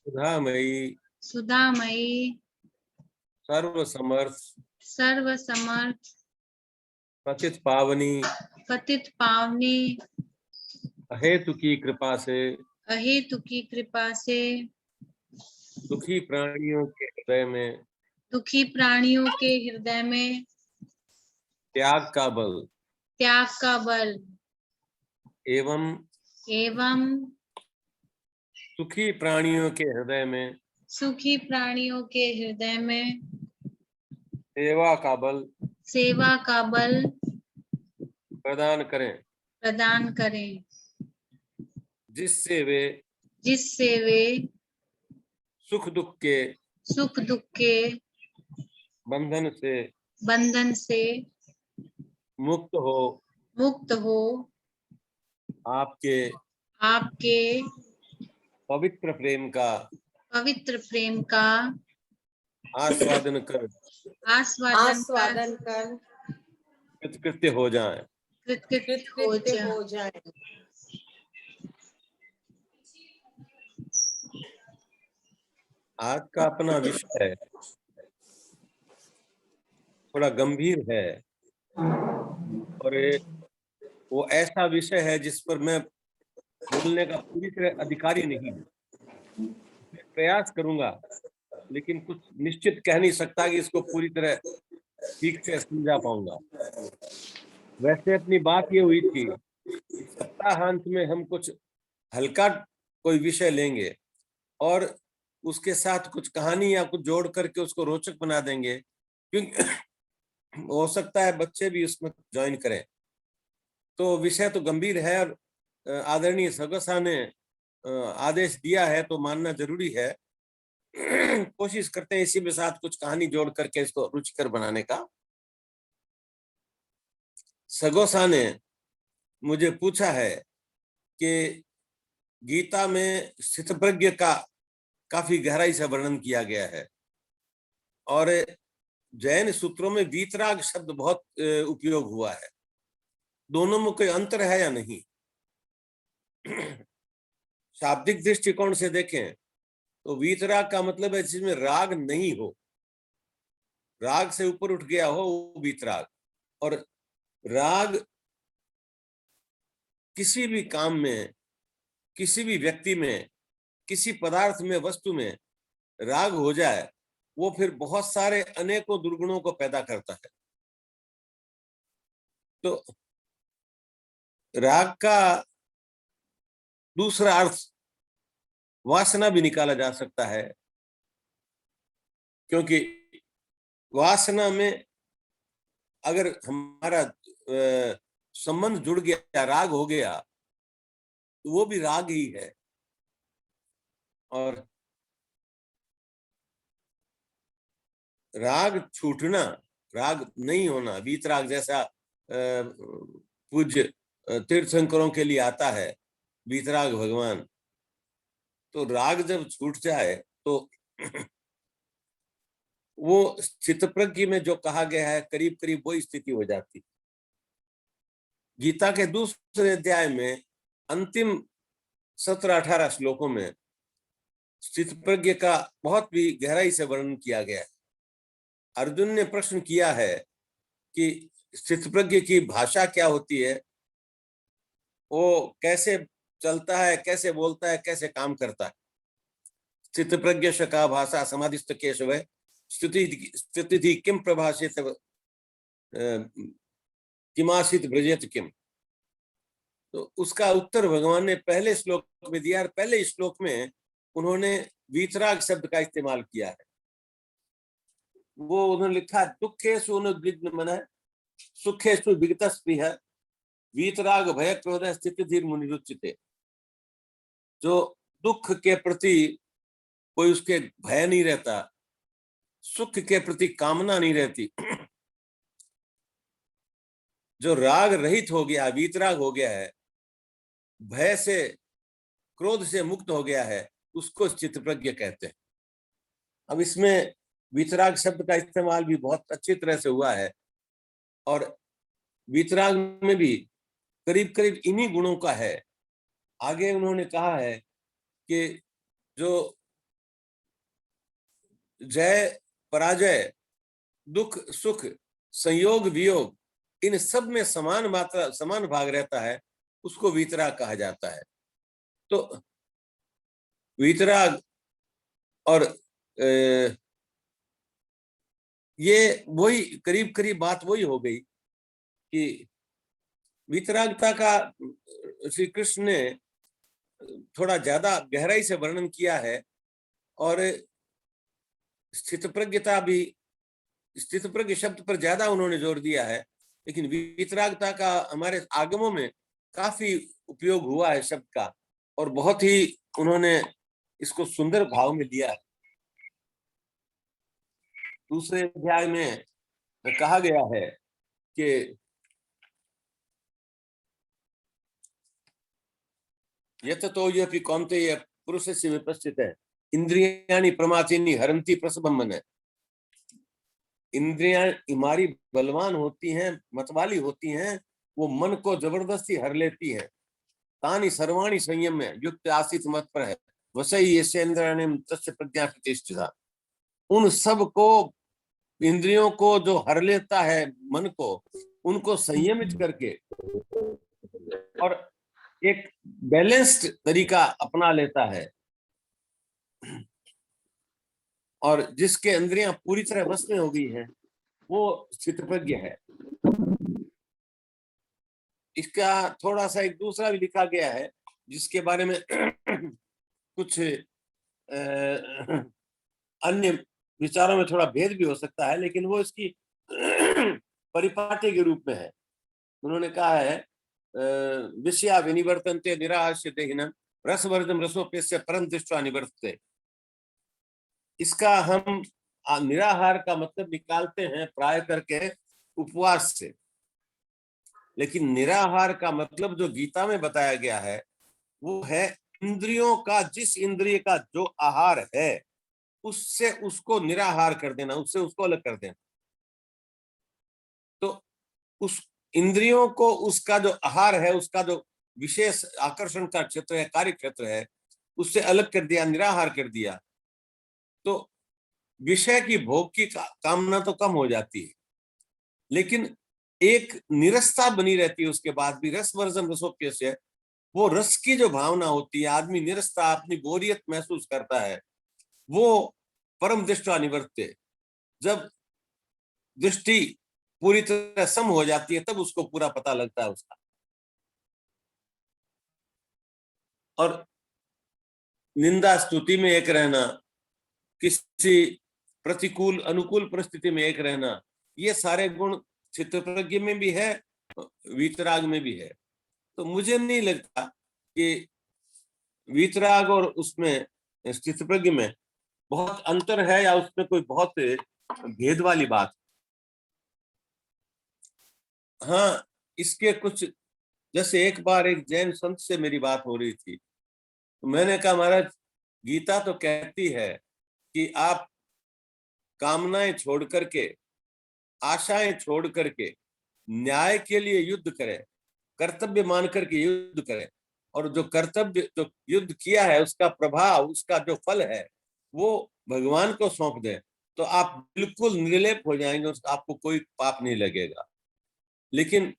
सुधामयी सुधामयी सर्वसमर्थ सर्वसमर्थ पतित पावनी पतित पावनी अहेतु की कृपा से अहेतु की कृपा से दुखी प्राणियों के हृदय में दुखी प्राणियों के हृदय में त्याग का बल त्याग का बल एवं एवं सुखी प्राणियों के हृदय में सुखी प्राणियों के हृदय में सेवा का बल सेवा का बल प्रदान करें, जिससे वे सुख दुख के बंधन से मुक्त हो आपके पवित्र प्रेम का आस्वादन कर कृतकृत्य हो जाएं। आज का अपना विषय है, थोड़ा गंभीर है और वो ऐसा विषय है जिस पर मैं बोलने का पूरी तरह अधिकारी नहीं हूँ। प्रयास करूंगा लेकिन कुछ निश्चित कह नहीं सकता कि इसको पूरी तरह ठीक से समझा पाऊंगा। वैसे अपनी बात ये हुई थी सप्ताहांत में हम कुछ हल्का कोई विषय लेंगे और उसके साथ कुछ कहानी या कुछ जोड़ करके उसको रोचक बना देंगे, क्योंकि हो सकता है बच्चे भी उसमें ज्वाइन करें। तो विषय तो गंभीर है और आदरणीय सगसा ने आदेश दिया है तो मानना जरूरी है। कोशिश करते हैं इसी के साथ कुछ कहानी जोड़ करके इसको रुचिकर बनाने का। सगोसा ने मुझे पूछा है कि गीता में स्थितप्रज्ञ का काफी गहराई से वर्णन किया गया है और जैन सूत्रों में वीतराग शब्द बहुत उपयोग हुआ है। दोनों में कोई अंतर है या नहीं? शाब्दिक दृष्टिकोण से देखें तो वीतराग का मतलब है जिसमें राग नहीं हो, राग से ऊपर उठ गया हो वो वीतराग। और राग किसी भी काम में, किसी भी व्यक्ति में, किसी पदार्थ में, वस्तु में राग हो जाए वो फिर बहुत सारे अनेकों दुर्गुणों को पैदा करता है। तो राग का दूसरा अर्थ वासना भी निकाला जा सकता है, क्योंकि वासना में अगर हमारा संबंध जुड़ गया, राग हो गया, तो वो भी राग ही है। और राग छूटना, राग नहीं होना, वीतराग जैसा पूज्य तीर्थंकरों के लिए आता है वीतराग भगवान। तो राग जब छूट जाए तो वो स्थितप्रज्ञ में जो कहा गया है करीब करीब वही स्थिति हो जाती। गीता के दूसरे अध्याय में अंतिम 17-18 श्लोकों में स्थितप्रज्ञ का बहुत भी गहराई से वर्णन किया गया है। अर्जुन ने प्रश्न किया है कि स्थितप्रज्ञ की भाषा क्या होती है, वो कैसे चलता है, कैसे बोलता है, कैसे काम करता है। स्थितप्रज्ञ का भाषा समाधिस्थ केशव स्थिति किम प्रभाषित किमासित ब्रजेत किम। तो उसका उत्तर भगवान ने पहले श्लोक में दिया और पहले श्लोक में उन्होंने वीतराग शब्द का इस्तेमाल किया है। वो उन्होंने लिखा दुखेषु अनुद्विग्न मनः सुखेषु विगतस्पृहः वीतराग भय क्रोध स्थिति धीर मुनिरुच्यते। जो दुख के प्रति कोई उसके भय नहीं रहता, सुख के प्रति कामना नहीं रहती, जो राग रहित हो गया, वीतराग हो गया है, भय से क्रोध से मुक्त हो गया है, उसको स्थितप्रज्ञ कहते हैं। अब इसमें वीतराग शब्द का इस्तेमाल भी बहुत अच्छी तरह से हुआ है और वीतराग में भी करीब करीब इन्हीं गुणों का है। आगे उन्होंने कहा है कि जो जय पराजय, दुख सुख, संयोग वियोग, इन सब में समान मात्रा समान भाग रहता है, उसको वीतराग कहा जाता है। तो वीतराग और ये वही करीब करीब बात वही हो गई कि वीतरागता का श्री कृष्ण ने थोड़ा ज्यादा गहराई से वर्णन किया है, और स्थितप्रज्ञता भी, स्थितप्रज्ञ शब्द पर ज्यादा उन्होंने जोर दिया है, लेकिन वीतरागता का हमारे आगमों में काफी उपयोग हुआ है शब्द का, और बहुत ही उन्होंने इसको सुंदर भाव में लिया है। दूसरे अध्याय में कहा गया है कि यत तो यपि कौन्तेय पुरुषस्य विपश्चितः इंद्रियाणि प्रमाथीनि हरन्ति प्रसभं मन। इंद्रियां हमारी बलवान होती हैं, मतवाली होती हैं, वो मन को जबरदस्ती हर लेती है। तानि सर्वाणि संयम में युक्त आसित मत पर है वसई यस्य इंद्रियाणि तस्य प्रज्ञा प्रतिष्ठिता। उन सब को, इंद्रियों को जो हर लेता है मन को, उनको संयमित करके और एक बैलेंस्ड तरीका अपना लेता है, और जिसके इंद्रियां पूरी तरह वश में हो गई हैं, वो स्थितप्रज्ञ है। इसका थोड़ा सा एक दूसरा भी लिखा गया है, जिसके बारे में कुछ अन्य विचारों में थोड़ा भेद भी हो सकता है, लेकिन वो इसकी परिपाटी के रूप में है। उन्होंने कहा है विषया विनिवर्तन्ते निराहास्य देहिनम रसवर्धम रसोपेस्य परम दृष्ट्वा निवर्तते। इसका हम निराहार का मतलब निकालते हैं प्राय करके उपवास से, लेकिन निराहार का मतलब जो गीता में बताया गया है वो है इंद्रियों का, जिस इंद्रिय का जो आहार है उससे उसको निराहार कर देना, उससे उसको अलग कर देना। तो उस इंद्रियों को उसका जो आहार है, उसका जो विशेष आकर्षण का क्षेत्र है, कार्य क्षेत्र है, उससे अलग कर दिया, निराहार कर दिया, तो विषय की भोग की कामना तो कम हो जाती है, लेकिन एक निरसता बनी रहती है। उसके बाद भी रस वर्जन रसोप्यस्य, वो रस की जो भावना होती है, आदमी निरसता, अपनी बोरियत महसूस करता है, वो परम दृष्टि निवर्तते। जब दृष्टि पूरी तरह सम हो जाती है तब उसको पूरा पता लगता है उसका। और निंदा स्तुति में एक रहना, किसी प्रतिकूल अनुकूल परिस्थिति में एक रहना, ये सारे गुण चित्तप्रज्ञ में भी है, वीतराग में भी है। तो मुझे नहीं लगता कि वीतराग और उसमें चित्तप्रज्ञ में बहुत अंतर है, या उसमें कोई बहुत भेद वाली बात। हाँ, इसके कुछ, जैसे एक बार एक जैन संत से मेरी बात हो रही थी, तो मैंने कहा महाराज, गीता तो कहती है कि आप कामनाएं छोड़ करके, आशाएं छोड़ करके न्याय के लिए युद्ध करें, कर्तव्य मान करके युद्ध करें, और जो कर्तव्य, जो युद्ध किया है उसका प्रभाव, उसका जो फल है वो भगवान को सौंप दें, तो आप बिल्कुल निर्लेप हो जाएंगे, आपको कोई पाप नहीं लगेगा। लेकिन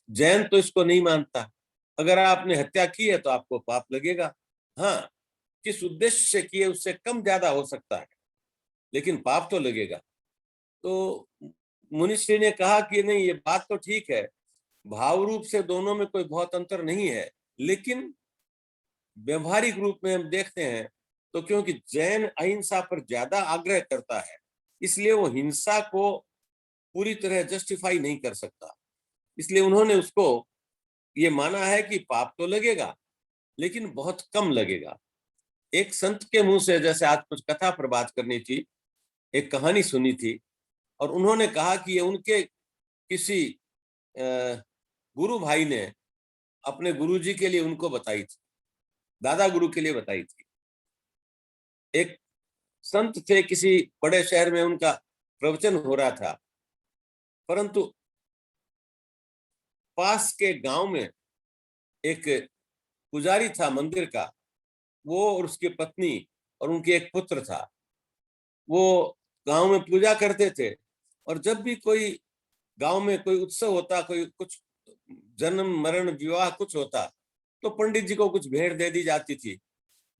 जैन तो इसको नहीं मानता। अगर आपने हत्या की है तो आपको पाप लगेगा। हाँ, किस उद्देश्य से किए उससे कम ज्यादा हो सकता है, लेकिन पाप तो लगेगा। तो मुनिश्री ने कहा कि नहीं, ये बात तो ठीक है, भाव रूप से दोनों में कोई बहुत अंतर नहीं है, लेकिन व्यवहारिक रूप में हम देखते हैं तो क्योंकि जैन अहिंसा पर ज्यादा आग्रह करता है, इसलिए वो हिंसा को पूरी तरह जस्टिफाई नहीं कर सकता। इसलिए उन्होंने उसको ये माना है कि पाप तो लगेगा, लेकिन बहुत कम लगेगा। एक संत के मुंह से, जैसे आज कुछ कथा पर बात करनी थी, एक कहानी सुनी थी, और उन्होंने कहा कि ये उनके किसी गुरु भाई ने अपने गुरुजी के लिए उनको बताई थी, दादा गुरु के लिए बताई थी। एक संत थे, किसी बड़े शहर में उनका प्रवचन हो रहा था, परंतु पास के गांव में एक पुजारी था मंदिर का, वो और उसकी पत्नी और उनके एक पुत्र था। वो गांव में पूजा करते थे, और जब भी कोई गांव में कोई उत्सव होता, कोई कुछ जन्म मरण विवाह कुछ होता, तो पंडित जी को कुछ भेंट दे दी जाती थी।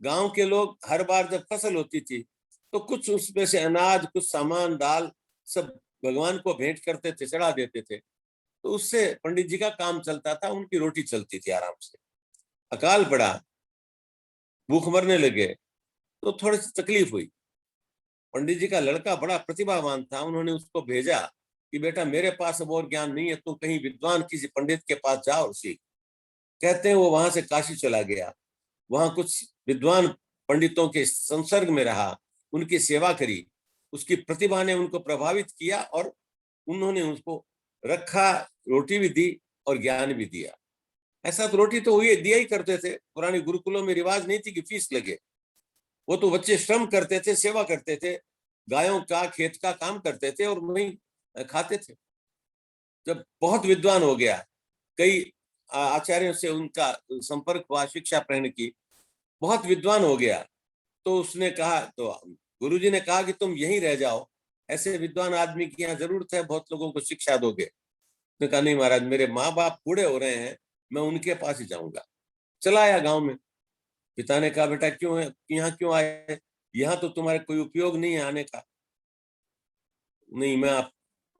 गांव के लोग हर बार जब फसल होती थी तो कुछ उसमें से अनाज, कुछ सामान, दाल सब भगवान को भेंट करते थे, चढ़ा देते थे। तो उससे पंडित जी का काम चलता था, उनकी रोटी चलती थी आराम से। अकाल पड़ा, भूख मरने लगे, तो थोड़ी सी तकलीफ हुई। पंडित जी का लड़का बड़ा प्रतिभावान था, उन्होंने उसको भेजा कि बेटा मेरे पास अब और ज्ञान नहीं है, तुम कहीं विद्वान किसी पंडित के पास जाओ और सीख। कहते हैं वो वहां से काशी चला गया, वहां कुछ विद्वान पंडितों के संसर्ग में रहा, उनकी सेवा करी, उसकी प्रतिभा ने उनको प्रभावित किया और उन्होंने उसको रखा, रोटी भी दी और ज्ञान भी दिया। ऐसा तो रोटी तो हुई दिया ही करते थे, पुराने गुरुकुलों में रिवाज नहीं थी कि फीस लगे। वो तो बच्चे श्रम करते थे, सेवा करते थे, गायों का खेत का काम करते थे और वहीं खाते थे। जब बहुत विद्वान हो गया, कई आचार्यों से उनका संपर्क हुआ, शिक्षा ग्रहण की, बहुत विद्वान हो गया, तो उसने कहा, तो गुरुजी ने कहा कि तुम यहीं रह जाओ, ऐसे विद्वान आदमी की यहाँ जरूरत है, बहुत लोगों को शिक्षा दोगे। उसने कहा नहीं महाराज, मेरे माँ बाप बूढ़े हो रहे हैं, मैं उनके पास ही जाऊंगा। चला आया गांव में। पिता ने कहा बेटा क्यों है यहाँ, क्यों आए, यहाँ तो तुम्हारे कोई उपयोग नहीं है आने का। नहीं, मैं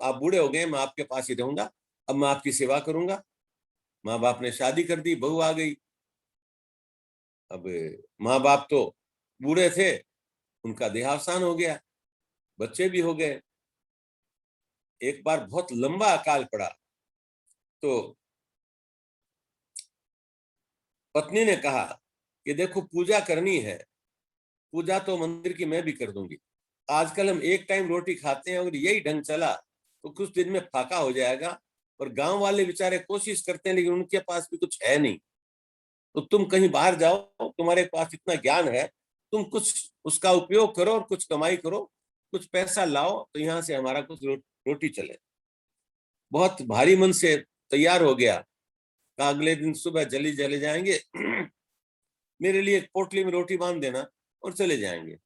आप बूढ़े हो गए, मैं आपके पास ही रहूंगा, अब मैं आपकी सेवा करूंगा। माँ बाप ने शादी कर दी, बहू आ गई। अब माँ बाप तो बूढ़े थे, उनका देहावसान हो गया, बच्चे भी हो गए। एक बार बहुत लंबा अकाल पड़ा, तो पत्नी ने कहा कि देखो पूजा करनी है, पूजा तो मंदिर की मैं भी कर दूंगी, आजकल हम एक टाइम रोटी खाते हैं, अगर यही ढंग चला तो कुछ दिन में फाका हो जाएगा। और गांव वाले बेचारे कोशिश करते हैं लेकिन उनके पास भी कुछ है नहीं, तो तुम कहीं बाहर जाओ, तुम्हारे पास इतना ज्ञान है, तुम कुछ उसका उपयोग करो और कुछ कमाई करो, कुछ पैसा लाओ, तो यहाँ से हमारा कुछ रोटी चले। बहुत भारी मन से तैयार हो गया, कहा अगले दिन सुबह जल्दी चले जाएंगे मेरे लिए एक पोटली में रोटी बांध देना और चले जाएंगे।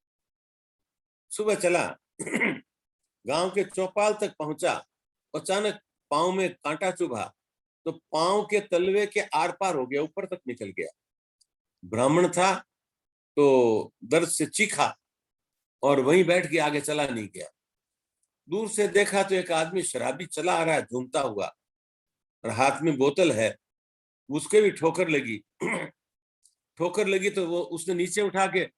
सुबह चला गांव के चौपाल तक पहुंचा, अचानक पांव में कांटा चुभा, तो पांव के तलवे के आर पार हो गया, ऊपर तक निकल गया। ब्राह्मण था तो दर्द से चीखा और वहीं बैठ के आगे चला नहीं गया। दूर से देखा तो एक आदमी शराबी चला आ रहा है झूमता हुआ, और हाथ में बोतल है, उसके भी ठोकर लगी। ठोकर लगी तो वो उसने नीचे उठा के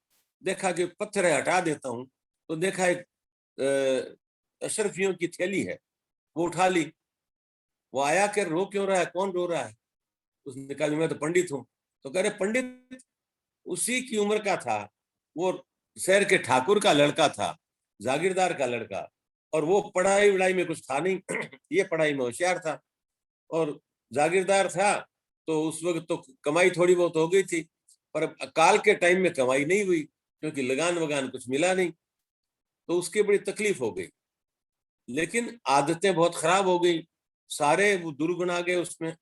देखा कि पत्थर है, हटा देता हूं, तो देखा एक अशरफियों की थैली है, वो उठा ली। वो आया कि रो क्यों रहा है, कौन रो रहा है? उसने कहा मैं तो पंडित हूँ। तो कह रहे पंडित? उसी की उम्र का था, वो शहर के ठाकुर का लड़का था, जागीरदार का लड़का, और वो पढ़ाई वढ़ाई में कुछ था नहीं ये पढ़ाई में होशियार था और जागीरदार था। तो उस वक्त तो कमाई थोड़ी बहुत हो गई थी, पर अकाल के टाइम में कमाई नहीं हुई क्योंकि लगान वगान कुछ मिला नहीं, तो उसकी बड़ी तकलीफ हो गई। लेकिन आदतें बहुत खराब हो गई, सारे वो दुर्गुण आ गए उसमें।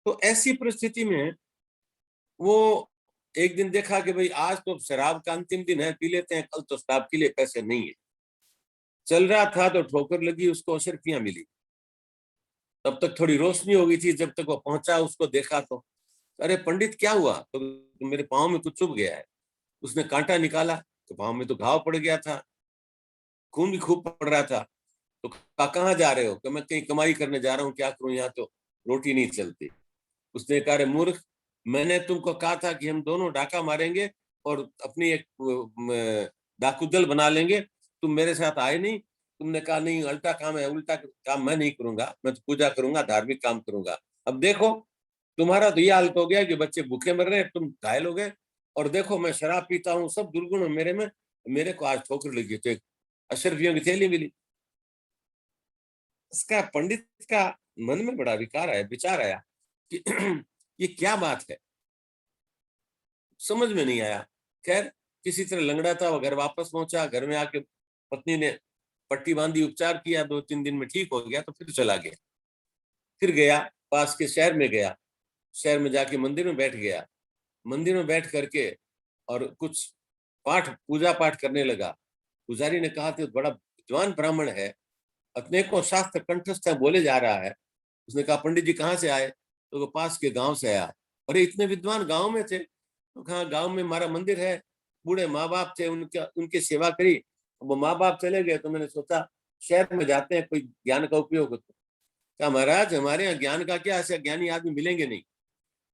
तो ऐसी परिस्थिति में वो एक दिन देखा कि भाई आज तो शराब का अंतिम दिन है, पी लेते हैं, कल तो शराब के लिए पैसे नहीं है। चल रहा था तो ठोकर लगी, उसको अशरफियां मिली। तब तक थोड़ी रोशनी हो गई थी, जब तक वो पहुंचा उसको देखा तो अरे पंडित क्या हुआ? तो मेरे पाँव में कुछ चुभ गया है। उसने कांटा निकाला तो पाँव में तो घाव पड़ गया था, खून भी खूब पड़ रहा था। तो कहा कहाँ जा रहे हो? कि मैं कहीं कमाई करने जा रहा हूँ, क्या करूँ, यहाँ तो रोटी नहीं चलती। उसने कहा मूर्ख, मैंने तुमको कहा था कि हम दोनों डाका मारेंगे और अपनी एक डाकू दल बना लेंगे, तुम मेरे साथ आए नहीं। तुमने कहा नहीं, उल्टा काम है, उल्टा काम मैं नहीं करूंगा, मैं तो पूजा करूंगा, धार्मिक काम करूंगा। अब देखो तुम्हारा तो ये हालत हो गया कि बच्चे भूखे मर रहे हैं, तुम घायल हो गए, और देखो मैं शराब पीता हूँ, सब दुर्गुण मेरे में, मेरे को आज ठोकर लगी। तो एक अशरफियों की थैली मिली। इसका पंडित का मन में बड़ा विकार आया, विचार आया कि ये क्या बात है, समझ में नहीं आया। खैर किसी तरह लंगड़ा था, वो घर वापस पहुंचा, घर में आके पत्नी ने पट्टी बांधी, उपचार किया, 2-3 दिन में ठीक हो गया, तो फिर चला गया। फिर गया पास के शहर में, गया शहर में जाके मंदिर में बैठ गया। मंदिर में बैठ करके और कुछ पाठ पूजा पाठ करने लगा। पुजारी ने कहा कि बड़ा विद्वान ब्राह्मण है, अनेकों शास्त्र कंठस्थ बोले जा रहा है। उसने कहा पंडित जी कहाँ से आए? तो वो पास के गांव से आया। अरे इतने विद्वान गांव में थे? तो कहा गांव में हमारा मंदिर है, बूढ़े माँ बाप थे, उनकी सेवा करी, वो माँ बाप चले गए तो मैंने सोचा शहर में जाते हैं, कोई ज्ञान का उपयोग होता। कहा महाराज हमारे यहाँ ज्ञान का क्या, ऐसे ज्ञानी आदमी मिलेंगे नहीं।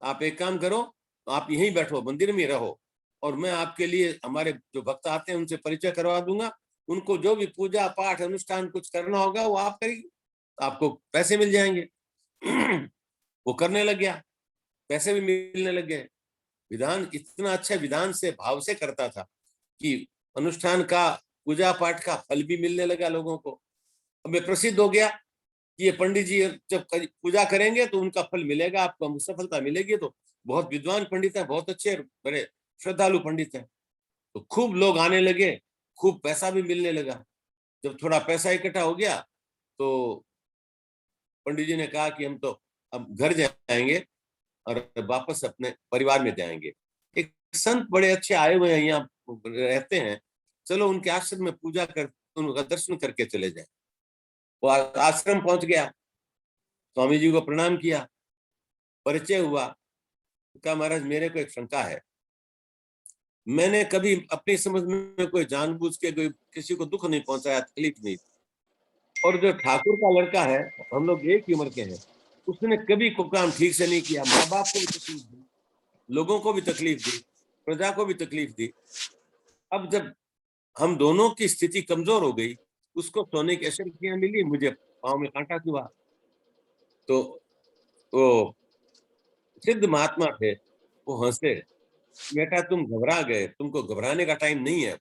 आप एक काम करो, आप यहीं बैठो, मंदिर में रहो, और मैं आपके लिए हमारे जो भक्त आते हैं उनसे परिचय करवा दूंगा। उनको जो भी पूजा पाठ अनुष्ठान कुछ करना होगा वो आप करिए, आपको पैसे मिल जाएंगे। वो करने लग गया, पैसे भी मिलने लग गए। विधान इतना अच्छा विधान से भाव से करता था कि अनुष्ठान का पूजा पाठ का फल भी मिलने लगा लोगों को। अब ये प्रसिद्ध हो गया कि ये पंडित जी जब पूजा करेंगे तो उनका फल मिलेगा, आपको सफलता मिलेगी। तो बहुत विद्वान पंडित है, बहुत अच्छे बड़े श्रद्धालु पंडित है। तो खूब लोग आने लगे, खूब पैसा भी मिलने लगा। जब थोड़ा पैसा इकट्ठा हो गया तो पंडित जी ने कहा कि हम तो अब घर जाएंगे और वापस अपने परिवार में जाएंगे। एक संत बड़े अच्छे आए हुए हैं, यहाँ रहते हैं, चलो उनके आश्रम में पूजा कर, उनका दर्शन करके चले जाए। वो आश्रम पहुंच गया, स्वामी जी को प्रणाम किया, परिचय हुआ। कहा महाराज मेरे को एक शंका है, मैंने कभी अपनी समझ में कोई जानबूझ के कोई किसी को दुख नहीं पहुंचाया, तकलीफ नहीं। और जो ठाकुर का लड़का है, हम लोग एक ही उम्र के हैं, उसने कभी कोई काम ठीक से नहीं किया, माँ बाप को भी तकलीफ दी, लोगों को भी तकलीफ दी, प्रजा को भी तकलीफ दी। अब जब हम दोनों की स्थिति कमजोर हो गई, उसको सोने की अशर्फियां मिली, मुझे पाँव में कांटा चुभा। तो वो सिद्ध महात्मा थे, वो हंसे, बेटा तुम घबरा गए, तुमको घबराने का टाइम नहीं है।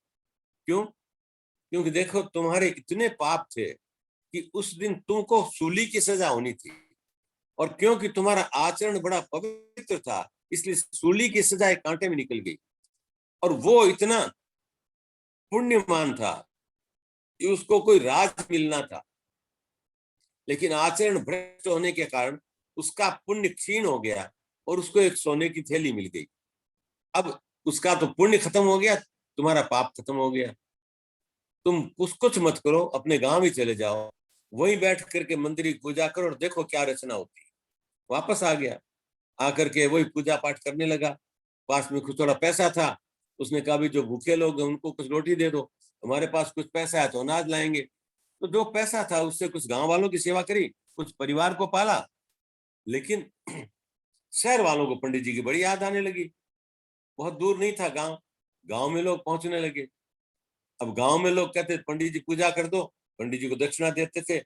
क्यों? क्योंकि देखो तुम्हारे इतने पाप थे कि उस दिन तुमको सूली की सजा होनी थी, और क्योंकि तुम्हारा आचरण बड़ा पवित्र था इसलिए सूली की सजा एक कांटे में निकल गई। और वो इतना पुण्यमान था कि उसको कोई राज मिलना था, लेकिन आचरण भ्रष्ट होने के कारण उसका पुण्य क्षीण हो गया और उसको एक सोने की थैली मिल गई। अब उसका तो पुण्य खत्म हो गया, तुम्हारा पाप खत्म हो गया। तुम कुछ मत करो, अपने गांव ही चले जाओ, वहीं बैठ करके मंदिर की पूजा करो और देखो क्या रचना होती है। वापस आ गया, आकर के वही पूजा पाठ करने लगा। पास में कुछ थोड़ा पैसा था, उसने कहा भी जो भूखे लोग हैं उनको कुछ रोटी दे दो, हमारे पास कुछ पैसा है तो अनाज लाएंगे। तो जो पैसा था उससे कुछ गांव वालों की सेवा करी, कुछ परिवार को पाला। लेकिन शहर वालों को पंडित जी की बड़ी याद आने लगी। बहुत दूर नहीं था गांव, गांव में लोग पहुंचने लगे। अब गांव में लोग कहते पंडित जी पूजा कर दो, पंडित जी को दक्षिणा देते थे।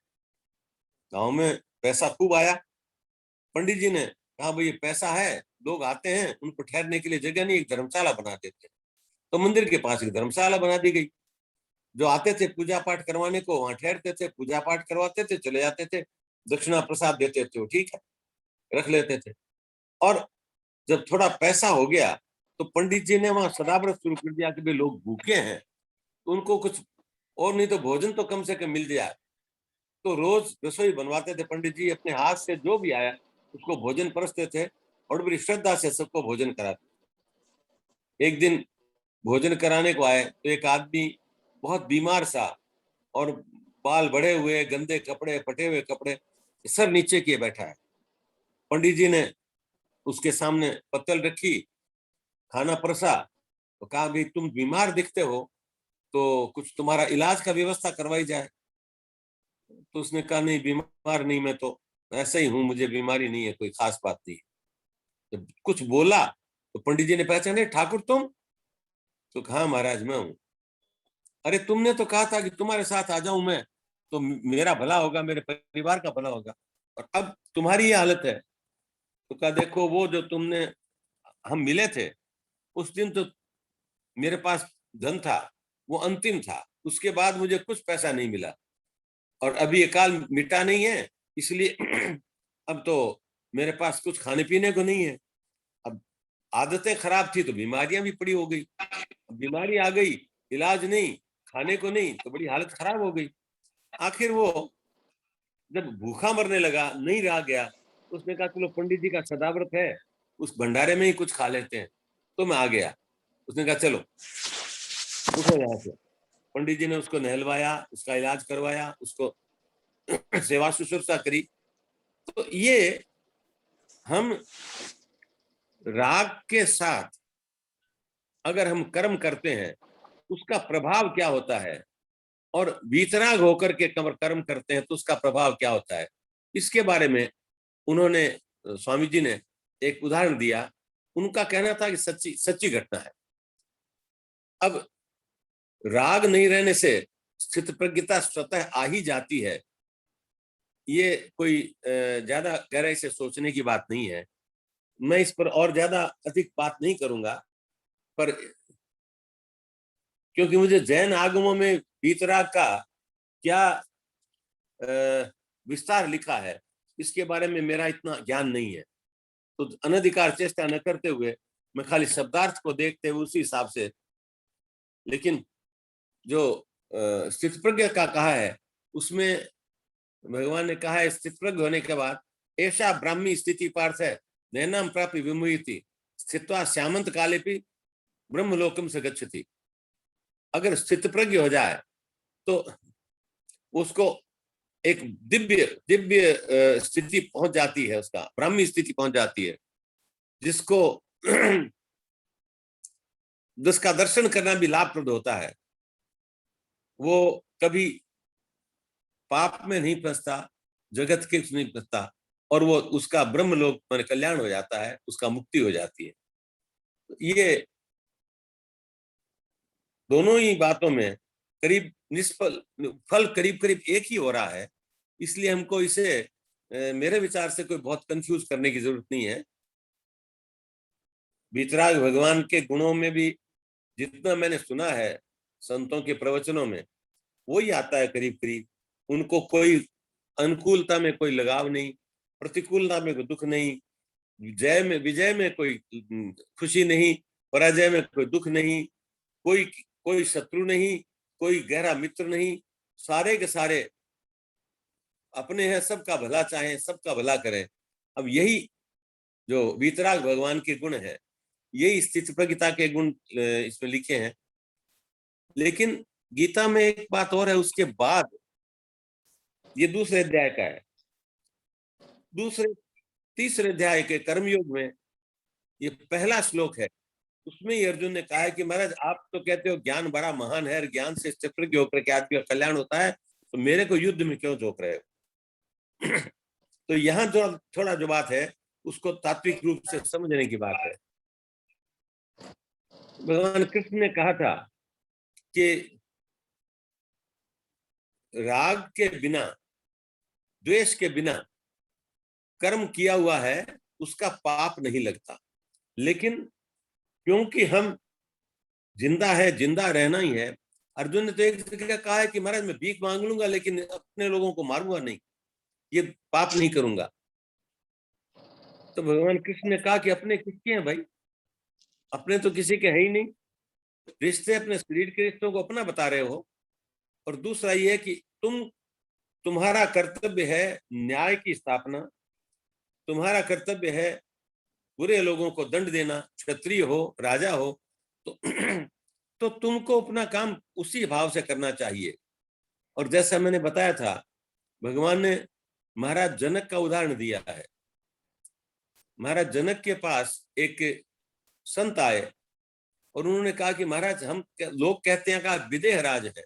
गांव में पैसा खूब आया। पंडित जी ने कहा भाई पैसा है, लोग आते हैं, उनको ठहरने के लिए जगह नहीं, एक धर्मशाला बना देते। तो मंदिर के पास एक धर्मशाला बना दी गई। जो आते थे पूजा पाठ करवाने को वहां ठहरते थे, पूजा पाठ करवाते थे, चले जाते थे, दक्षिणा प्रसाद देते थे, वो ठीक है रख लेते थे। और जब थोड़ा पैसा हो गया तो पंडित जी ने वहां सदाव्रत शुरू कर दिया कि भाई लोग भूखे हैं तो उनको कुछ और नहीं तो भोजन तो कम से कम मिल जाए। तो रोज रसोई बनवाते थे पंडित जी, अपने हाथ से जो भी आया उसको भोजन परसते थे और बड़ी श्रद्धा से सबको भोजन कराते। एक दिन भोजन कराने को आए तो एक आदमी बहुत बीमार सा और बाल बढ़े हुए, गंदे कपड़े, फटे हुए कपड़े, सर नीचे किए बैठा है। पंडित जी ने उसके सामने पत्तल रखी, खाना परसा, तो कहा भाई तुम बीमार दिखते हो तो कुछ तुम्हारा इलाज का व्यवस्था करवाई जाए। तो उसने कहा नहीं बीमार नहीं, मैं तो ऐसे ही हूँ, मुझे बीमारी नहीं है, कोई खास बात नहीं। जब कुछ बोला तो पंडित जी ने पहचाने, ठाकुर तुम? तो कहा महाराज मैं हूँ। अरे तुमने तो कहा था कि तुम्हारे साथ आ जाऊं मैं तो मेरा भला होगा, मेरे परिवार का भला होगा, और अब तुम्हारी ये हालत है। तो कहा देखो वो जो तुमने, हम मिले थे उस दिन तो मेरे पास धन था, वो अंतिम था, उसके बाद मुझे कुछ पैसा नहीं मिला, और अभी ये काल मिटा नहीं है इसलिए अब तो मेरे पास कुछ खाने पीने को नहीं है। अब आदतें खराब थी तो बीमारियां भी पड़ी हो गई, बीमारी आ गई, इलाज नहीं, खाने को नहीं, तो बड़ी हालत खराब हो गई। आखिर वो जब भूखा मरने लगा, नहीं रहा गया, तो उसने कहा चलो पंडित जी का सदाव्रत है, उस भंडारे में ही कुछ खा लेते हैं। तो मैं आ गया। उसने कहा चलो उठो यहाँ से। पंडित जी ने उसको नहलवाया, उसका इलाज करवाया, उसको सेवा शुश्रूषा करी। तो ये हम राग के साथ अगर हम कर्म करते हैं, उसका प्रभाव क्या होता है, और वीतराग होकर के कर्म करते हैं तो उसका प्रभाव क्या होता है, इसके बारे में उन्होंने, स्वामी जी ने एक उदाहरण दिया। उनका कहना था कि सच्ची सच्ची घटना है। अब राग नहीं रहने से स्थित प्रज्ञता स्वतः आ ही जाती है। ये कोई ज्यादा गहराई से सोचने की बात नहीं है। मैं इस पर और ज्यादा अधिक बात नहीं करूंगा, पर क्योंकि मुझे जैन आगमों में वीतराग का क्या विस्तार लिखा है, इसके बारे में मेरा इतना ज्ञान नहीं है। तो अनधिकार चेष्टा न करते हुए मैं खाली शब्दार्थ को देखते हुए उसी हिसाब से, लेकिन जो स्थित प्रज्ञ का कहा है उसमें भगवान ने कहा है स्थित प्रज्ञ होने के बाद ऐसा ब्राह्मी स्थिति पार्थ है नैनाम प्राप्ति विमुहिति स्थित्वा श्यामंत काले भी ब्रह्मलोकम से गच्छति। अगर स्थित प्रज्ञ हो जाए तो उसको एक दिव्य दिव्य स्थिति पहुंच जाती है, उसका ब्राह्मी स्थिति पहुंच जाती है, जिसको जिसका दर्शन करना भी लाभप्रद होता है। वो कभी पाप में नहीं फंसता, जगत के नहीं फंसता, और वो उसका ब्रह्मलोक में कल्याण हो जाता है, उसका मुक्ति हो जाती है। ये दोनों ही बातों में करीब निष्फल फल करीब करीब एक ही हो रहा है, इसलिए हमको इसे मेरे विचार से कोई बहुत कंफ्यूज करने की जरूरत नहीं है। वीतराग भगवान के गुणों में भी जितना मैंने सुना है संतों के प्रवचनों में, वही आता है करीब करीब। उनको कोई अनुकूलता में कोई लगाव नहीं, प्रतिकूलता में कोई दुख नहीं, विजय में कोई खुशी नहीं, पराजय में कोई दुख नहीं, कोई कोई शत्रु नहीं, कोई गहरा मित्र नहीं, सारे के सारे अपने हैं, सबका भला चाहें, सबका भला करें। अब यही जो वीतराग भगवान के गुण है, यही स्थितप्रज्ञता के गुण इसमें लिखे हैं। लेकिन गीता में एक बात और है, उसके बाद ये दूसरे अध्याय का है, तीसरे अध्याय के कर्मयोग में ये पहला श्लोक है। उसमें ही अर्जुन ने कहा है कि महाराज आप तो कहते हो ज्ञान बड़ा महान है, ज्ञान से स्थितप्रज्ञ होकर के आदमी का कल्याण होता है, तो मेरे को युद्ध में क्यों झोंक रहे हो? तो यहाँ जो थोड़ा जो बात है उसको तात्विक रूप से समझने की बात है। भगवान कृष्ण ने कहा था कि राग के बिना, द्वेष के बिना कर्म किया हुआ है उसका पाप नहीं लगता। लेकिन क्योंकि हम जिंदा है, जिंदा रहना ही है, अर्जुन ने तो एक जगह कहा है कि महाराज मैं भीख मांग लूंगा लेकिन अपने लोगों को मारूंगा नहीं, ये पाप नहीं करूंगा। तो भगवान कृष्ण ने कहा कि अपने किसके हैं भाई? अपने तो किसी के है ही नहीं। रिश्ते अपने शरीर के रिश्तों को अपना बता रहे हो। और दूसरा ये है कि तुम्हारा कर्तव्य है न्याय की स्थापना, तुम्हारा कर्तव्य है बुरे लोगों को दंड देना, क्षत्रिय हो राजा हो तो तो तुमको अपना काम उसी भाव से करना चाहिए। और जैसा मैंने बताया था, भगवान ने महाराज जनक का उदाहरण दिया है। महाराज जनक के पास एक संत आए और उन्होंने कहा कि महाराज हम लोग कहते हैं कि विदेह राज है,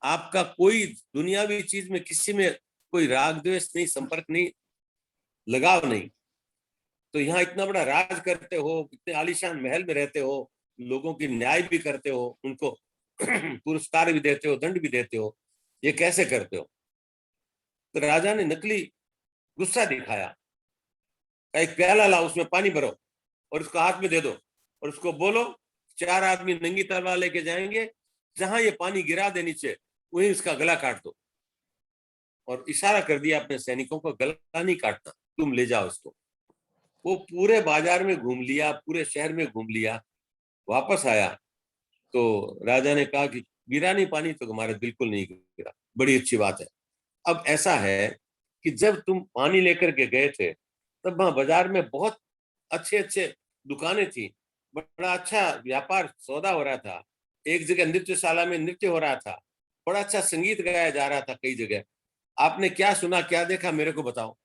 आपका कोई दुनियावी चीज में किसी में कोई राग द्वेष नहीं, संपर्क नहीं, लगाव नहीं, तो यहाँ इतना बड़ा राज करते हो, इतने आलीशान महल में रहते हो, लोगों की न्याय भी करते हो, उनको पुरस्कार भी देते हो, दंड भी देते हो, ये कैसे करते हो? तो राजा ने नकली गुस्सा दिखाया, एक प्याला लाओ उसमें पानी भरो और उसको हाथ में दे दो और उसको बोलो 4 आदमी नंगी तलवार लेके जाएंगे, जहां ये पानी गिरा दे नीचे वहीं उसका गला काट दो। और इशारा कर दिया अपने सैनिकों को, गला नहीं काटना, तुम ले जाओ इसको। वो पूरे बाजार में घूम लिया, पूरे शहर में घूम लिया, वापस आया तो राजा ने कहा कि गिरा नहीं पानी? तो हमारे बिल्कुल नहीं गिरा। बड़ी अच्छी बात है। अब ऐसा है कि जब तुम पानी लेकर के गए थे तब वहां बाजार में बहुत अच्छे अच्छे दुकानें थी, बड़ा अच्छा व्यापार सौदा हो रहा था, एक जगह नृत्यशाला में नृत्य हो रहा था, बड़ा अच्छा संगीत गाया जा रहा था कई जगह, आपने क्या सुना, क्या देखा, मेरे को बताओ।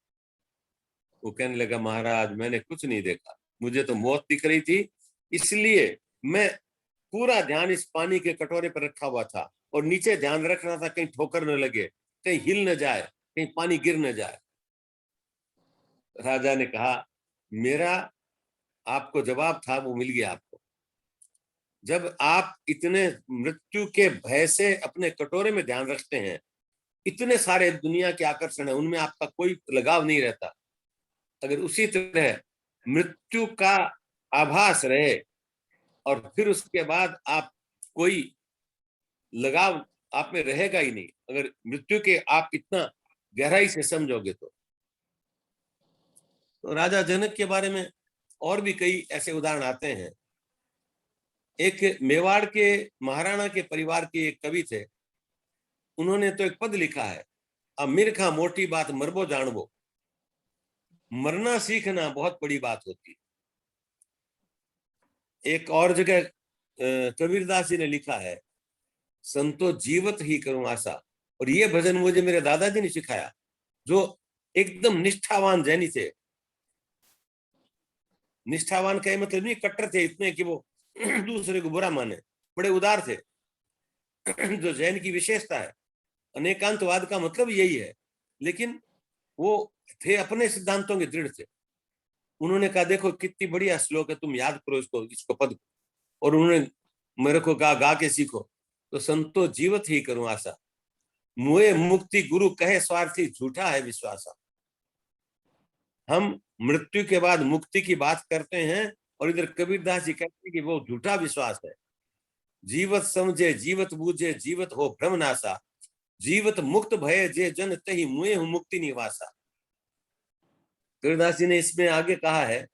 वो कहने लगा, महाराज मैंने कुछ नहीं देखा, मुझे तो मौत दिख रही थी, इसलिए मैं पूरा ध्यान इस पानी के कटोरे पर रखा हुआ था और नीचे ध्यान रख रहा था कहीं ठोकर न लगे, कहीं हिल न जाए, कहीं पानी गिर न जाए। राजा ने कहा, मेरा आपको जवाब था, वो मिल गया आपको। जब आप इतने मृत्यु के भय से अपने कटोरे में ध्यान रखते हैं, इतने सारे दुनिया के आकर्षण है, उनमें आपका कोई लगाव नहीं रहता। अगर उसी तरह मृत्यु का आभास रहे और फिर उसके बाद आप कोई लगाव आप में रहेगा ही नहीं, अगर मृत्यु के आप इतना गहराई से समझोगे तो राजा जनक के बारे में और भी कई ऐसे उदाहरण आते हैं। एक मेवाड़ के महाराणा के परिवार के एक कवि थे, उन्होंने तो एक पद लिखा है, अमीर खा मोटी बात मरबो जानबो, मरना सीखना बहुत बड़ी बात होती है। एक और जगह कबीरदास जी ने लिखा है, संतो जीवत ही करूं आशा। और ये भजन मुझे मेरे दादाजी ने सिखाया, जो एकदम निष्ठावान जैनी थे। निष्ठावान का मतलब नहीं कट्टर थे इतने कि वो दूसरे को बुरा माने, बड़े उदार थे। जो जैन की विशेषता है, अनेकांतवाद का मतलब यही है, लेकिन वो थे अपने सिद्धांतों के दृढ़ थे। उन्होंने कहा, देखो कितनी बढ़िया श्लोक है, तुम याद करो इसको पद को। और उन्होंने मेरे को कहा, गा के सीखो। तो संतो जीवत ही करूं आशा, मुए मुक्ति गुरु कहे स्वार्थी, झूठा है विश्वासा। हम मृत्यु के बाद मुक्ति की बात करते हैं और इधर कबीरदास जी कहते हैं कि वो झूठा विश्वास है। जीवत समझे जीवत बूझे, जीवत हो भ्रम नासा, जीवत मुक्त भय जे जन तही मुए हूं मुक्ति निवासा। कबीरदास जी ने इसमें आगे कहा है,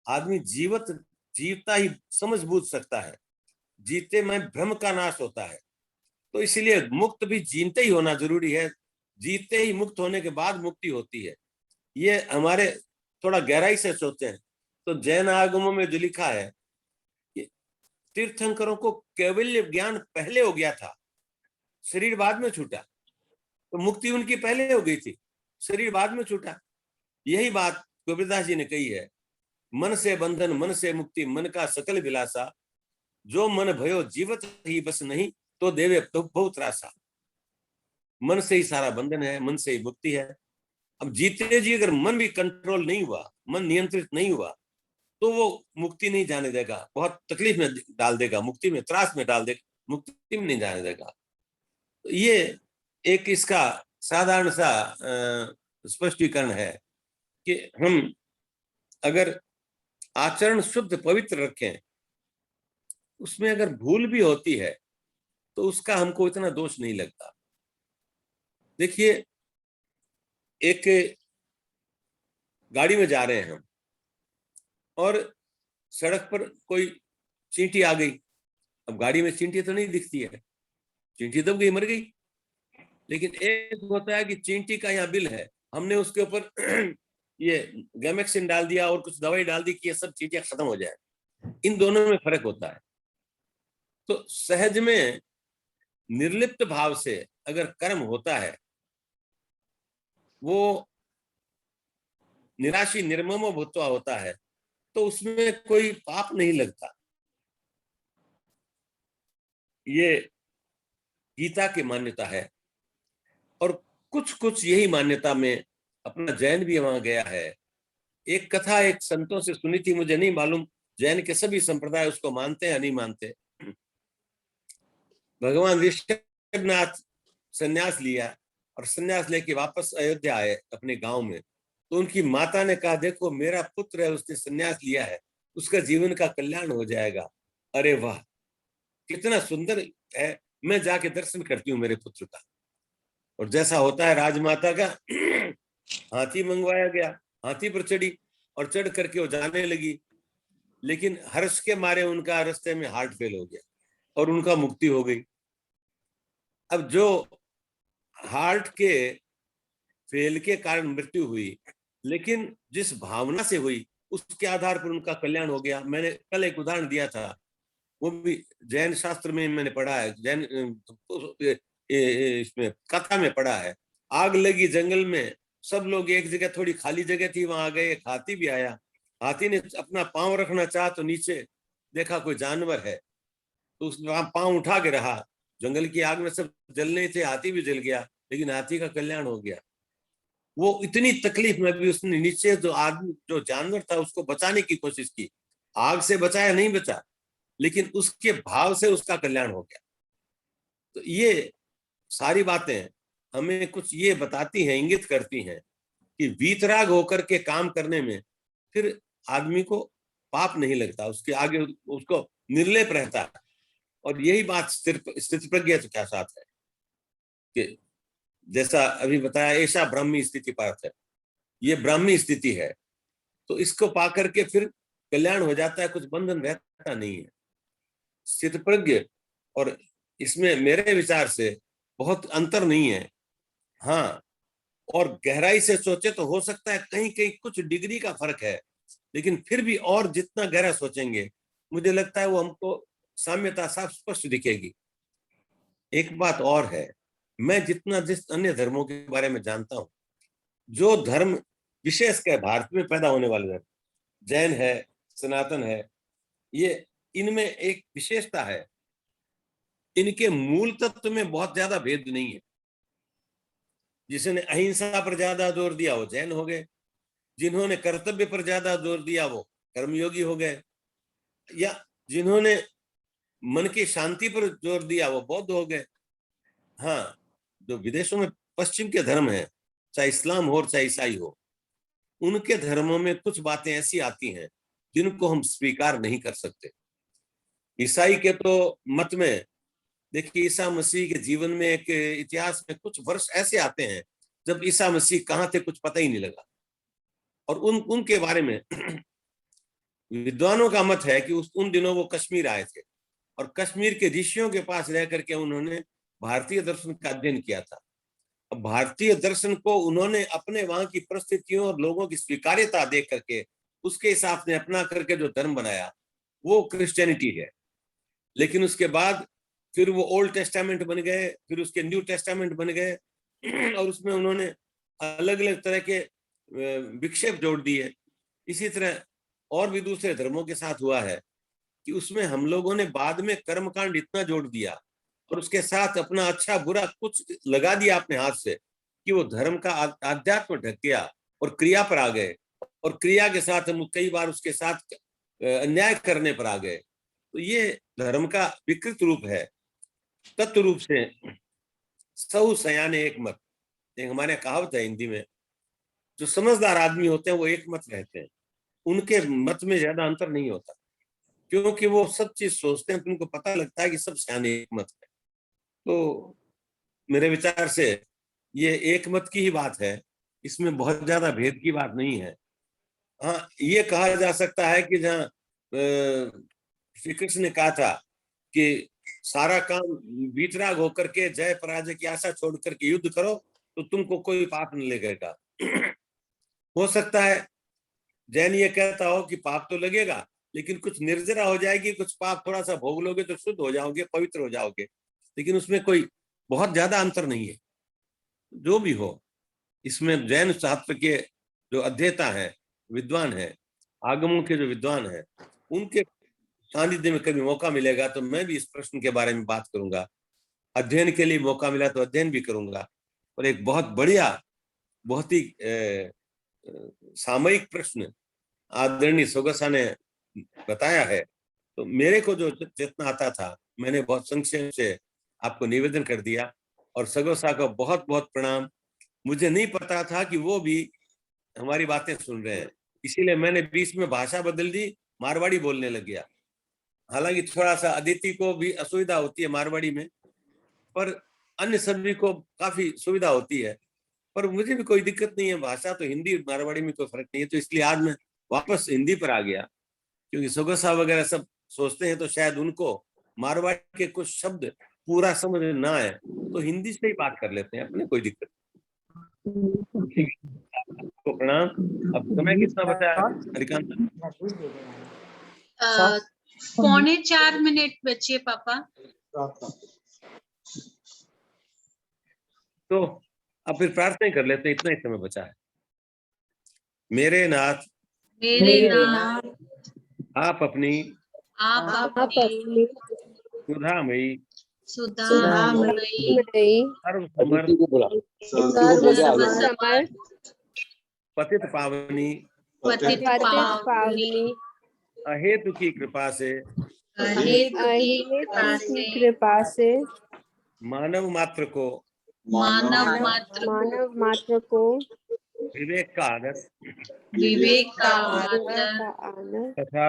आदमी जीवता ही समझ बूझ सकता है, जीते में भ्रम का नाश होता है। तो इसलिए मुक्त भी जीते ही होना जरूरी है, जीते ही मुक्त होने के बाद मुक्ति होती है। ये हमारे थोड़ा गहराई से सोचते हैं तो जैन आगमों में जो लिखा है, तीर्थंकरों को कैवल्य ज्ञान पहले हो गया था, शरीर बाद में छूटा, तो मुक्ति उनकी पहले हो गई थी, शरीर बाद में छूटा। यही बात कबीरदास जी ने कही है, मन से बंधन मन से मुक्ति, मन का सकल विलासा, जो मन भयो जीवत ही बस नहीं, तो देवे तो बहुत त्रासा। मन से ही सारा बंधन है, मन से ही मुक्ति है। अब जीते जी अगर मन भी कंट्रोल नहीं हुआ, मन नियंत्रित नहीं हुआ, तो वो मुक्ति नहीं जाने देगा, बहुत तकलीफ में डाल देगा, मुक्ति में त्रास में डाल देगा, मुक्ति में नहीं जाने देगा। तो ये एक इसका साधारण सा स्पष्टीकरण है कि हम अगर आचरण शुद्ध पवित्र रखें, उसमें अगर भूल भी होती है तो उसका हमको इतना दोष नहीं लगता। देखिए, एक गाड़ी में जा रहे हैं हम और सड़क पर कोई चींटी आ गई। अब गाड़ी में चींटी तो नहीं दिखती है, चींटी दब गई, मर गई। लेकिन एक होता है कि चींटी का यहाँ बिल है, हमने उसके ऊपर ये गैमेक्सिन डाल दिया और कुछ दवाई डाल दी कि ये सब चीजें खत्म हो जाए। इन दोनों में फर्क होता है। तो सहज में निर्लिप्त भाव से अगर कर्म होता है, वो निराशी निर्ममो भूत्वा होता है, तो उसमें कोई पाप नहीं लगता। ये गीता की मान्यता है और कुछ कुछ यही मान्यता में अपना जैन भी वहां गया है। एक कथा एक संतों से सुनी थी, मुझे नहीं मालूम जैन के सभी संप्रदाय उसको मानते हैं या नहीं मानते। भगवान ऋषभनाथ संन्यास लिया और संन्यास लेके वापस अयोध्या आए अपने गांव में, तो उनकी माता ने कहा, देखो मेरा पुत्र है, उसने संन्यास लिया है, उसका जीवन का कल्याण हो जाएगा। अरे वाह, कितना सुंदर है, मैं जाके दर्शन करती हूँ मेरे पुत्र का। और जैसा होता है राजमाता का, हाथी मंगवाया गया, हाथी पर चढ़ी और चढ़ करके वो जाने लगी, लेकिन हर्ष के मारे उनका रास्ते में हार्ट फेल हो गया और उनका मुक्ति हो गई। अब जो हार्ट के फेल के कारण मृत्यु हुई, लेकिन जिस भावना से हुई उसके आधार पर उनका कल्याण हो गया। मैंने कल एक उदाहरण दिया था, वो भी जैन शास्त्र में मैंने पढ़ा है, जैन इसमें कथा में पढ़ा है। आग लगी जंगल में, सब लोग एक जगह, थोड़ी खाली जगह थी, वहां गए, एक हाथी भी आया। हाथी ने अपना पांव रखना चाहा तो नीचे देखा कोई जानवर है, तो उसने वहां पांव उठा के रहा। जंगल की आग में सब जलने थे, हाथी भी जल गया, लेकिन हाथी का कल्याण हो गया। वो इतनी तकलीफ में भी उसने नीचे जो आदमी, जो जानवर था, उसको बचाने की कोशिश की। आग से बचाया, नहीं बचा, लेकिन उसके भाव से उसका कल्याण हो गया। तो ये सारी बातें हमें कुछ ये बताती हैं, इंगित करती हैं कि वीतराग होकर के काम करने में फिर आदमी को पाप नहीं लगता, उसके आगे उसको निर्लेप रहता है। और यही बात स्थिति प्रज्ञा के साथ है कि जैसा अभी बताया, ऐसा ब्राह्मी स्थिति पार्थ है, ये ब्राह्मी स्थिति है। तो इसको पा करके फिर कल्याण हो जाता है, कुछ बंधन रहता नहीं है। स्थित प्रज्ञ और इसमें मेरे विचार से बहुत अंतर नहीं है। हाँ, और गहराई से सोचे तो हो सकता है कहीं कहीं कुछ डिग्री का फर्क है, लेकिन फिर भी और जितना गहरा सोचेंगे, मुझे लगता है वो हमको साम्यता साफ स्पष्ट दिखेगी। एक बात और है, मैं जितना जिस अन्य धर्मों के बारे में जानता हूं, जो धर्म विशेषकर भारत में पैदा होने वाले धर्म, जैन है, सनातन है, ये इनमें एक विशेषता है, इनके मूल तत्व में बहुत ज्यादा भेद नहीं है। जिसने अहिंसा पर ज्यादा जोर दिया वो जैन हो गए, जिन्होंने कर्तव्य पर ज्यादा जोर दिया वो कर्मयोगी हो गए, या जिन्होंने मन की शांति पर जोर दिया वो बौद्ध हो गए। हाँ, जो विदेशों में पश्चिम के धर्म है, चाहे इस्लाम हो चाहे ईसाई हो, उनके धर्मों में कुछ बातें ऐसी आती हैं जिनको हम स्वीकार नहीं कर सकते। ईसाई के तो मत में देखिए, ईसा मसीह के जीवन में एक इतिहास में कुछ वर्ष ऐसे आते हैं जब ईसा मसीह कहाँ थे कुछ पता ही नहीं लगा। और उनके बारे में विद्वानों का मत है कि उन दिनों वो कश्मीर आए थे और कश्मीर के ऋषियों के पास रह करके उन्होंने भारतीय दर्शन का अध्ययन किया था। अब भारतीय दर्शन को उन्होंने अपने वहां की परिस्थितियों और लोगों की स्वीकार्यता देख करके उसके हिसाब से अपना करके जो धर्म बनाया वो क्रिश्चियनिटी है। लेकिन उसके बाद फिर वो ओल्ड टेस्टामेंट बन गए, फिर उसके न्यू टेस्टामेंट बन गए और उसमें उन्होंने अलग अलग तरह के विक्षेप जोड़ दिए। इसी तरह और भी दूसरे धर्मों के साथ हुआ है कि उसमें हम लोगों ने बाद में कर्मकांड इतना जोड़ दिया और उसके साथ अपना अच्छा बुरा कुछ लगा दिया अपने हाथ से कि वो धर्म का आध्यात्म ढक गया और क्रिया पर आ गए, और क्रिया के साथ हम कई बार उसके साथ अन्याय करने पर आ गए। तो ये धर्म का विकृत रूप है। तत्व रूप से सौ सयाने एक मत, एक हमारे कहावत है हिंदी में, जो समझदार आदमी होते हैं वो एक मत रहते हैं, उनके मत में ज्यादा अंतर नहीं होता, क्योंकि वो सब चीज सोचते हैं तो उनको पता लगता है कि सब सयाने एक मत है। तो मेरे विचार से ये एक मत की ही बात है, इसमें बहुत ज्यादा भेद की बात नहीं है। हाँ, ये कहा जा सकता है कि जहाँ श्री कृष्ण ने कहा था कि सारा काम वीतराग होकर के जय पराजय की आशा छोड़ करके युद्ध करो तो तुमको कोई पाप नहीं लगेगा। हो सकता है जैन ये कहता हो कि पाप तो लगेगा, लेकिन कुछ निर्जरा हो जाएगी, कुछ पाप थोड़ा सा भोग लोगे तो शुद्ध हो जाओगे, पवित्र हो जाओगे, लेकिन उसमें कोई बहुत ज्यादा अंतर नहीं है। जो भी हो, इसमें जैन शास्त्र के जो अध्येता है, विद्वान है, आगमों के जो विद्वान है, उनके सानिध्य में कभी मौका मिलेगा तो मैं भी इस प्रश्न के बारे में बात करूंगा। अध्ययन के लिए मौका मिला तो अध्ययन भी करूंगा। और एक बहुत बढ़िया, बहुत ही सामयिक प्रश्न आदरणीय सोगसा ने बताया है, तो मेरे को जो जितना आता था मैंने बहुत संक्षेप से आपको निवेदन कर दिया। और सगोसा को बहुत बहुत प्रणाम। मुझे नहीं पता था कि वो भी हमारी बातें सुन रहे हैं, इसीलिए मैंने बीच में भाषा बदल दी, मारवाड़ी बोलने लग गया। हालांकि थोड़ा सा अदिति को भी असुविधा होती है मारवाड़ी में, पर अन्य सभी को काफी सुविधा होती है। पर मुझे भी कोई दिक्कत नहीं है, भाषा तो हिंदी मारवाड़ी में कोई फर्क नहीं है। तो इसलिए आज मैं वापस हिंदी पर आ गया, क्योंकि सोगसा वगैरह सब सोचते हैं तो शायद उनको मारवाड़ी के कुछ शब्द पूरा समझ ना आए, तो हिंदी से ही बात कर लेते हैं, अपने कोई दिक्कत नहीं। आपको प्रणाम। अब समय कितना बचा है हरिकांत? 3:45 बचे पापा। तो अब फिर प्रार्थना कर लेते हैं, इतना ही समय बचा है। मेरे नाथ, मेरे नाथ, आप अपनी आप अपनी सुधामयी सुधामयी सर्वसमर्थ सर्वसमर्थ पतित पावनी पतित पावनी अहेतु की कृपा से अहेतु की कृपा से मानव मात्र को विवेक का आदर तथा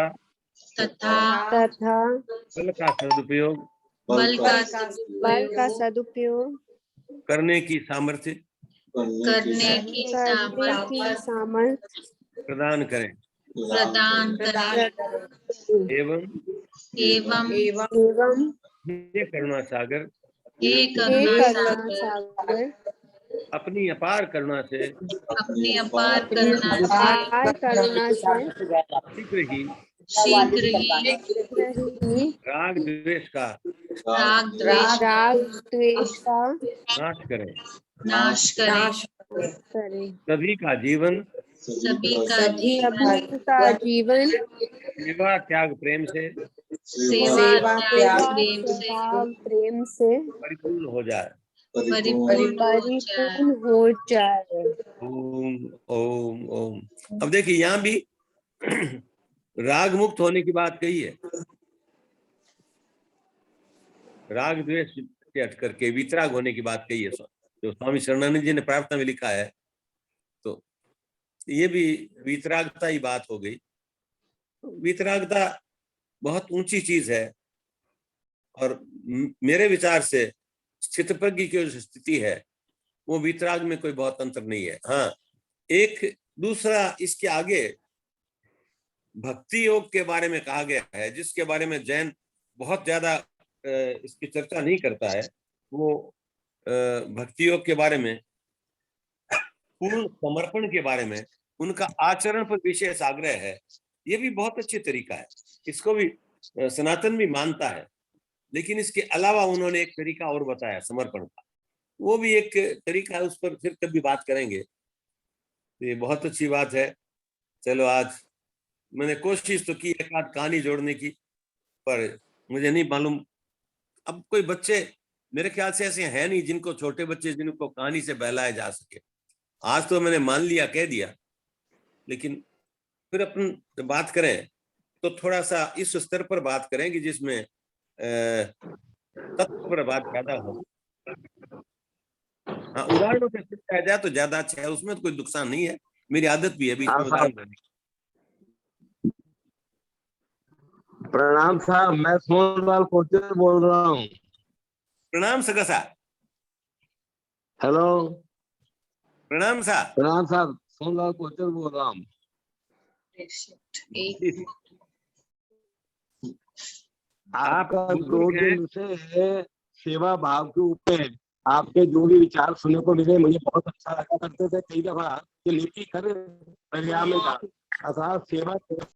बल का सदुपयोग करने की सामर्थ्य प्रदान करें एवं हे करुणा सागर अपनी अपार करुणा से शीघ्र ही राग द्वेष का नाश करें सभी का जीवन सेवा त्याग प्रेम से परिपूर्ण हो जाए। ओम ओम ओम। अब देखिए यहाँ भी राग मुक्त होने की बात कही है, राग द्वेष से हट करके वितराग होने की बात कही है, जो स्वामी शरणानंद जी ने प्रार्थना में लिखा है। तो ये भी वितरागता ही बात हो गई। वितरागता बहुत ऊंची चीज है और मेरे विचार से स्थितप्रज्ञ की जो स्थिति है वो वितराग में कोई बहुत अंतर नहीं है। हाँ, एक दूसरा इसके आगे भक्ति योग के बारे में कहा गया है, जिसके बारे में जैन बहुत ज्यादा इसकी चर्चा नहीं करता है। वो भक्ति योग के बारे में, पूर्ण समर्पण के बारे में, उनका आचरण पर विशेष आग्रह है। ये भी बहुत अच्छी तरीका है, इसको भी सनातन भी मानता है। लेकिन इसके अलावा उन्होंने एक तरीका और बताया समर्पण का, वो भी एक तरीका है, उस पर फिर कभी बात करेंगे। तो ये बहुत अच्छी बात है। चलो, आज मैंने कोशिश तो की एक आध कहानी जोड़ने की, पर मुझे नहीं मालूम, अब कोई बच्चे मेरे ख्याल से ऐसे हैं नहीं जिनको, छोटे बच्चे जिनको कहानी से बहलाया जा सके। आज तो मैंने मान लिया, कह दिया, लेकिन फिर अपन बात करें तो थोड़ा सा इस स्तर पर बात करेंगे जिसमें तत्व पर बात ज्यादा हो। हाँ, उदाहरणों से सिखाया जाए तो ज्यादा अच्छा है, उसमें तो कोई नुकसान नहीं है। मेरी आदत भी है बीच में उदाहरण देने की। प्रणाम साहब, मैं सोनलाल कोचर बोल रहा हूँ। प्रणाम सगा साहब। हेलो, प्रणाम साहब। प्रणाम साहब, सोनलाल कोचर बोल रहा हूँ। आपका 2 दिन से सेवा भाव के ऊपर आपके जो भी विचार सुनने को मिले, मुझे बहुत अच्छा लगा। करते थे कई दफा कि नेकी कर दरिया में जा, सेवा